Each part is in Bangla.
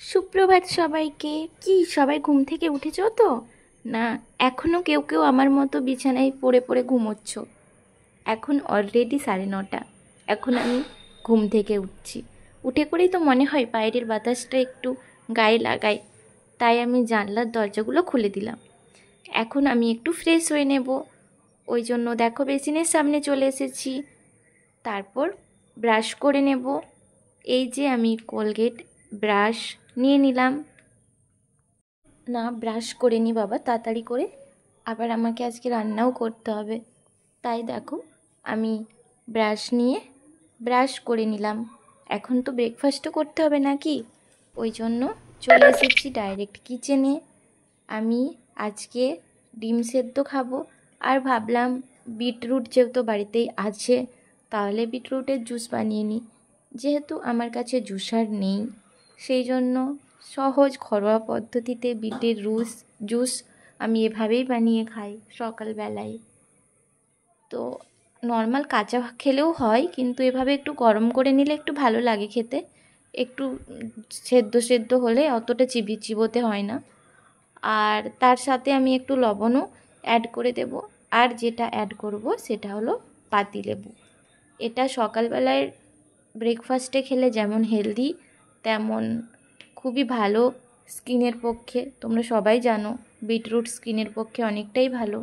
সুপ্রভাত সবাইকে। কি সবাই ঘুম থেকে উঠেছো তো? না, এখনো কেউ কেউ আমার মতো বিছানায় পড়ে পড়ে ঘুমোচ্ছ। এখন অলরেডি 9:30। এখন আমি ঘুম থেকে উঠছি। উঠে করেই তো মনে হয় বাইরের বাতাসটা একটু গায়ে লাগাই, তাই আমি জানলার দরজাগুলো খুলে দিলাম। এখন আমি একটু ফ্রেশ হয়ে নেব, ওই জন্য দেখো বেসিনের সামনে চলে এসেছি। তারপর ব্রাশ করে নেব। এই যে আমি কোলগেট ব্রাশ নিয়ে নিলাম। না, ব্রাশ করে নি বাবা তাড়াতাড়ি করে, আবার আমাকে আজকে রান্নাও করতে হবে। তাই দেখো আমি ব্রাশ নিয়ে ব্রাশ করে নিলাম। এখন তো ব্রেকফাস্টও করতে হবে নাকি, ওই জন্য চলে এসেছি ডাইরেক্ট কিচেনে। আমি আজকে ডিম সেদ্ধ খাবো, আর ভাবলাম বিটরুট যেহেতু বাড়িতেই আছে, তাহলে বিটরুটের জুস বানিয়ে নিই। যেহেতু আমার কাছে জুসার নেই, সেই জন্য সহজ ঘরোয়া পদ্ধতিতে বিটের জুস আমি এভাবেই বানিয়ে খাই সকালবেলায়। তো নর্মাল কাঁচা খেলেও হয়, কিন্তু এভাবে একটু গরম করে নিলে একটু ভালো লাগে খেতে। একটু সেদ্ধ সেদ্ধ হলে অতটা চিবোতে হয় না। আর তার সাথে আমি একটু লবণও অ্যাড করে দেব। আর যেটা অ্যাড করব সেটা হলো পাতিলেবু। এটা সকালবেলায় ব্রেকফাস্টে খেলে যেমন হেলদি, তেমন খুবই ভালো স্কিনের পক্ষে। তোমরা সবাই জানো বিটরুট স্কিনের পক্ষে অনেকটাই ভালো।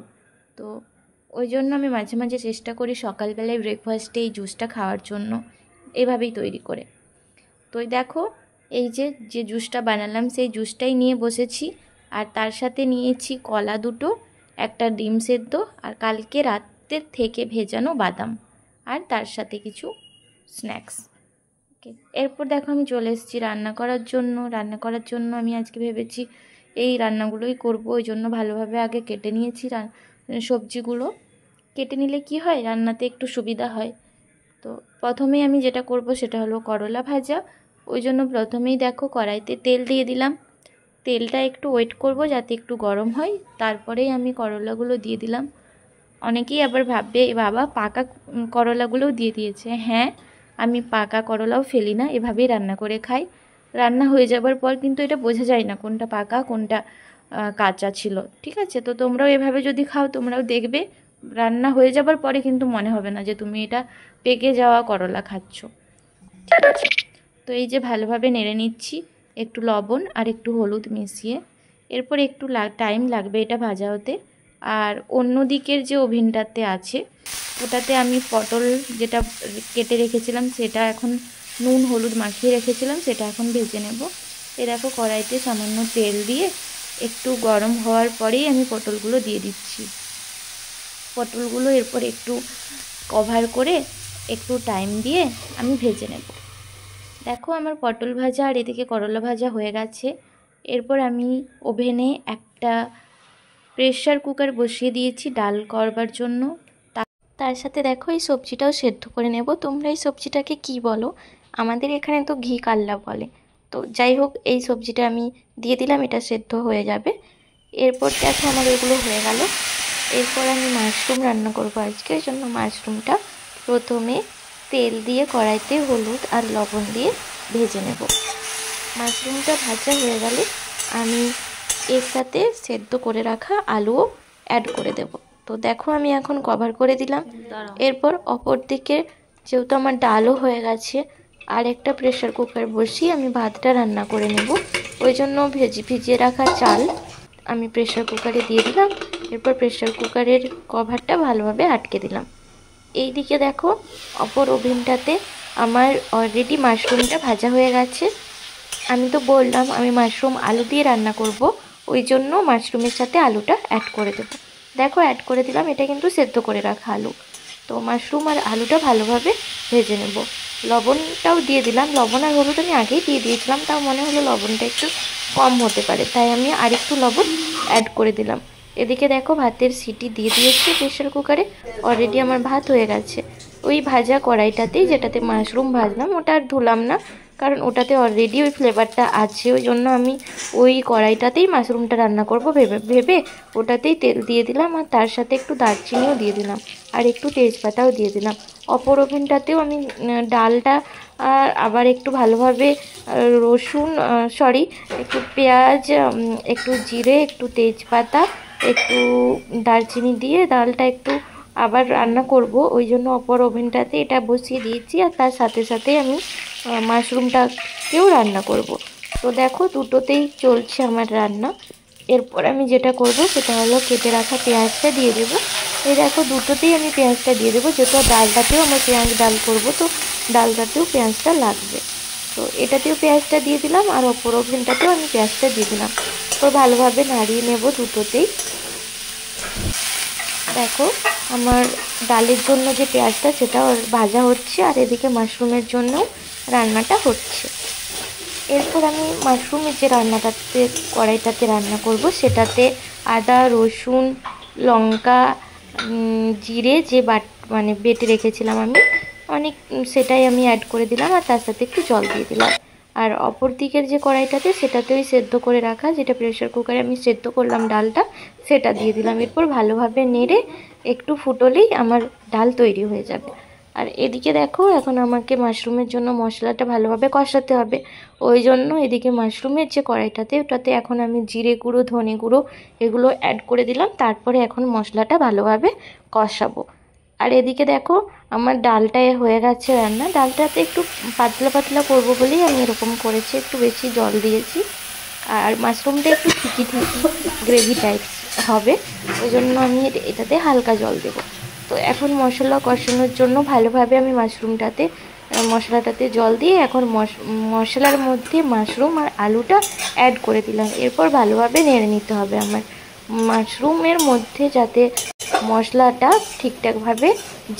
তো ওই জন্য আমি মাঝে মাঝে চেষ্টা করি সকালবেলায় ব্রেকফাস্টে এই জুসটা খাওয়ার জন্য, এভাবেই তৈরি করে। তো দেখো এই যে যে জুসটা বানালাম সেই জুসটাই নিয়ে বসেছি। আর তার সাথে নিয়েছি কলা দুটো, একটা ডিম সেদ্ধ, আর কালকে রাতের থেকে ভেজানো বাদাম, আর তার সাথে কিছু স্ন্যাক্স। ওকে, এরপর দেখো আমি চলে এসেছি রান্না করার জন্য আমি আজকে ভেবেছি এই রান্নাগুলোই করব। ওই জন্য ভালোভাবে আগে কেটে নিয়েছি সবজিগুলো। কেটে নিলে কি হয়, রান্নাতে একটু সুবিধা হয়। তো প্রথমেই আমি যেটা করব সেটা হলো করলা ভাজা। ওই জন্য প্রথমেই দেখো কড়াইতে তেল দিয়ে দিলাম। তেলটা একটু ওয়েট করব যাতে একটু গরম হয়, তারপরেই আমি করলাগুলো দিয়ে দিলাম। অনেকেই আবার ভাববে বাবা পাকা করলাগুলোও দিয়ে দিয়েছে। হ্যাঁ, আমি পাকা করলাও ফেলি না, এভাবেই রান্না করে খাই। রান্না হয়ে যাবার পর কিন্তু এটা বোঝা যায় না কোনটা পাকা কোনটা কাঁচা ছিল। ঠিক আছে, তো তোমরাও এভাবে যদি খাও তোমরাও দেখবে রান্না হয়ে যাবার পরে কিন্তু মনে হবে না যে তুমি এটা পেকে যাওয়া করলা খাচ্ছ। ঠিক আছে, তো এই যে ভালোভাবে নেড়ে নিচ্ছি একটু লবণ আর একটু হলুদ মিশিয়ে। এরপর একটু টাইম লাগবে এটা ভাজা হতে। আর অন্য দিকের যে ওভেনটাতে আছে ওটাতে আমি পটল যেটা কেটে রেখেছিলাম সেটা এখন নুন হলুদ মাখিয়ে রেখেছিলাম, সেটা এখন ভেজে নেব। এ দেখো কড়াইতে সামান্য তেল দিয়ে একটু গরম হওয়ার পরেই আমি পটলগুলো দিয়ে দিচ্ছি। পটলগুলো এরপর একটু কভার করে একটু টাইম দিয়ে আমি ভেজে নেব। দেখো আমার পটল ভাজা আর এদিকে করলা ভাজা হয়ে গেছে। এরপর আমি ওভেনে একটা প্রেসার কুকার বসিয়ে দিয়েছি ডাল করবার জন্য। তার সাথে দেখো এই সবজিটাও সেদ্ধ করে নেব। তোমরা এই সবজিটাকে কি বলো? আমাদের এখানে তো ঘি কাল্লা বলে। তো যাই হোক, এই সবজিটা আমি দিয়ে দিলাম, এটা সেদ্ধ হয়ে যাবে। এরপর দেখো আমার এগুলো হয়ে গেল। এরপর আমি মাশরুম রান্না করবো আজকে, ওই জন্য মাশরুমটা প্রথমে তেল দিয়ে কড়াইতে হলুদ আর লবণ দিয়ে ভেজে নেব। মাশরুমটা ভাজা হয়ে গেলে আমি এর সাথে সেদ্ধ করে রাখা আলুও অ্যাড করে দেব। তো দেখো আমি এখন কভার করে দিলাম। এরপর অপর দিকে যেহেতু আমার ডালও হয়ে গেছে, আর একটা প্রেসার কুকার বসিয়ে আমি ভাতটা রান্না করে নেব। ওই জন্য ভিজিয়ে রাখা চাল আমি প্রেসার কুকারে দিয়ে দিলাম। এরপর প্রেসার কুকারের কভারটা ভালোভাবে আটকে দিলাম। এই দিকে দেখো অপর ওভেনটাতে আমার অলরেডি মাশরুমটা ভাজা হয়ে গেছে। আমি তো বললাম আমি মাশরুম আলু দিয়ে রান্না করব, ওই জন্য মাশরুমের সাথে আলুটা অ্যাড করে দেব। দেখো অ্যাড করে দিলাম, এটা কিন্তু সেদ্ধ করে রাখা আলু। তো মাশরুম আর আলুটা ভালোভাবে ভেজে নেব। লবণটাও দিয়ে দিলাম, লবণ আর হলুদ আমি আগেই দিয়ে দিয়েছিলাম, তাও মনে হলো লবণটা একটু কম হতে পারে, তাই আমি আরেকটু লবণ অ্যাড করে দিলাম। এদিকে দেখো ভাতের সিটি দিয়ে দিয়েছি প্রেশার কুকারে, অলরেডি আমার ভাত হয়ে গেছে। ওই ভাজা কড়াইটাতেই যেটাতে মাশরুম ভাজলাম ওটা আর ধুলাম না, কারণ ওটাতে অলরেডি ওই ফ্লেভারটা আছে। ওই জন্য আমি ওই কড়াইটাতেই মাশরুমটা রান্না করব ভেবে ওটাতেই তেল দিয়ে দিলাম, আর তার সাথে একটু দারচিনিও দিয়ে দিলাম, আর একটু তেজপাতাও দিয়ে দিলাম। অপর ওভেনটাতেও আমি ডালটা আর আবার একটু ভালোভাবে রসুন একটু পেঁয়াজ, একটু জিরে, একটু তেজপাতা, একটু দারচিনি দিয়ে ডালটা একটু আবার রান্না করব, ওই জন্য অপর ওভেনটাতে এটা বসিয়ে দিয়েছি। আর তার সাথে সাথে আমি মাশরুমটাকেও রান্না করব। তো দেখো দুটোতেই চলছে আমার রান্না। এরপর আমি যেটা করব সেটা হলো কেটে রাখা পেঁয়াজটা দিয়ে দেবো। এই দেখো দুটোতেই আমি পেঁয়াজটা দিয়ে দেবো, যেহেতু ডালটাতেও আমার পেঁয়াজ ডাল করব, তো ডালটাতেও পেঁয়াজটা লাগবে। তো এটাতেও পেঁয়াজটা দিয়ে দিলাম আর অপর ওভেনটাতেও আমি পেঁয়াজটা দিয়ে দিলাম। তো ভালোভাবে নাড়িয়ে নেব দুটোতেই। দেখো আমার ডালের জন্য যে পেঁয়াজটা সেটা ভাজা হচ্ছে, আর এদিকে মাশরুমের জন্য রান্নাটা হচ্ছে। এরপর আমি মাশরুমের যে রান্নাটাতে কড়াইটাতে রান্না করব সেটাতে আদা, রসুন, লঙ্কা, জিরে যে মানে বেটে রেখেছিলাম আমি সেটাই আমি অ্যাড করে দিলাম, আর তার সাথে একটু জল দিয়ে দিলাম। আর অপর দিকের যে কড়াইটাতে সেটাতেই সেদ্ধ করে রাখা, যেটা প্রেশার কুকারে আমি সেদ্ধ করলাম ডালটা, সেটা দিয়ে দিলাম। এরপর ভালোভাবে নেড়ে একটু ফুটলেই আমার ডাল তৈরি হয়ে যাবে। আর এদিকে দেখো এখন আমাকে মাশরুমের জন্য মশলাটা ভালোভাবে কষাতে হবে, ওই জন্য এদিকে মাশরুমের যে কড়াইটাতে ওটাতে এখন আমি জিরে গুঁড়ো, ধনে গুঁড়ো এগুলো অ্যাড করে দিলাম। তারপরে এখন মশলাটা ভালোভাবে কষাবো। আর এদিকে দেখো আমার ডালটায় হয়ে গেছে রান্না। ডালটাতে একটু পাতলা পাতলা করবো বলেই আমি এরকম করেছি, একটু বেশি জল দিয়েছি। আর মাশরুমটা একটু ঠিকই গ্রেভি টাইপ হবে, ওই জন্য আমি এটাতে হালকা জল দেবো। তো এখন মশলা কষানোর জন্য ভালোভাবে আমি মশলাটাতে জল দিয়ে এখন মশলার মধ্যে মাশরুম আর আলুটা অ্যাড করে দিলাম। এরপর ভালোভাবে নেড়ে নিতে হবে আমার মাশরুমের মধ্যে, যাতে মশলাটা ঠিকঠাকভাবে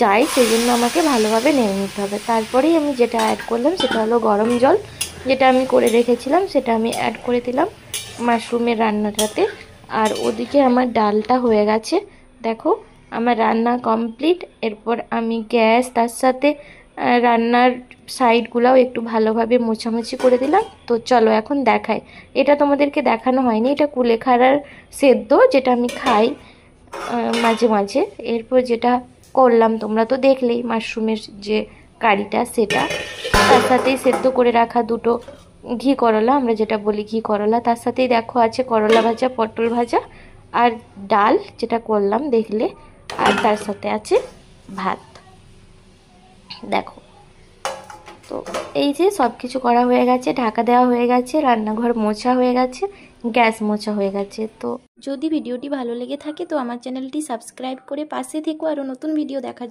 যায়, সেই জন্য আমাকে ভালোভাবে নেড়ে নিতে হবে। তারপরেই আমি যেটা অ্যাড করলাম সেটা হলো গরম জল, যেটা আমি করে রেখেছিলাম সেটা আমি অ্যাড করে দিলাম মাশরুমের রান্নাটাতে। আর ওদিকে আমার ডালটা হয়ে গেছে, দেখো আমার রান্না কমপ্লিট। এরপর আমি গ্যাস তার সাথে রান্নার সাইডগুলোও একটু ভালোভাবে মোছামুছি করে দিলাম। তো চলো এখন দেখাই, এটা তোমাদেরকে দেখানো হয়নি, এটা কুলেখাড়ার সেদ্ধ যেটা আমি খাই মাঝে মাঝে। এরপর যেটা করলাম তোমরা তো দেখলেই, মাশরুমের যে কারিটা সেটা, তার সাথেই সেদ্ধ করে রাখা দুটো ঘি করলা, আমরা যেটা বলি ঘি করলা, তার সাথেই দেখো আছে করলা ভাজা, পটল ভাজা আর ডাল যেটা করলাম দেখলে, আর তার সাথে আছে ভাত। দেখো তো এই যে সব কিছু করা হয়ে গেছে, ঢাকা দেওয়া হয়ে গেছে, রান্নাঘর মোছা হয়ে গেছে, গ্যাস মোছা হয়ে গেছে। তো যদি ভিডিওটি ভালো লেগে থাকে তো আমার চ্যানেলটি সাবস্ক্রাইব করে পাশে থেকো আরও নতুন ভিডিও দেখার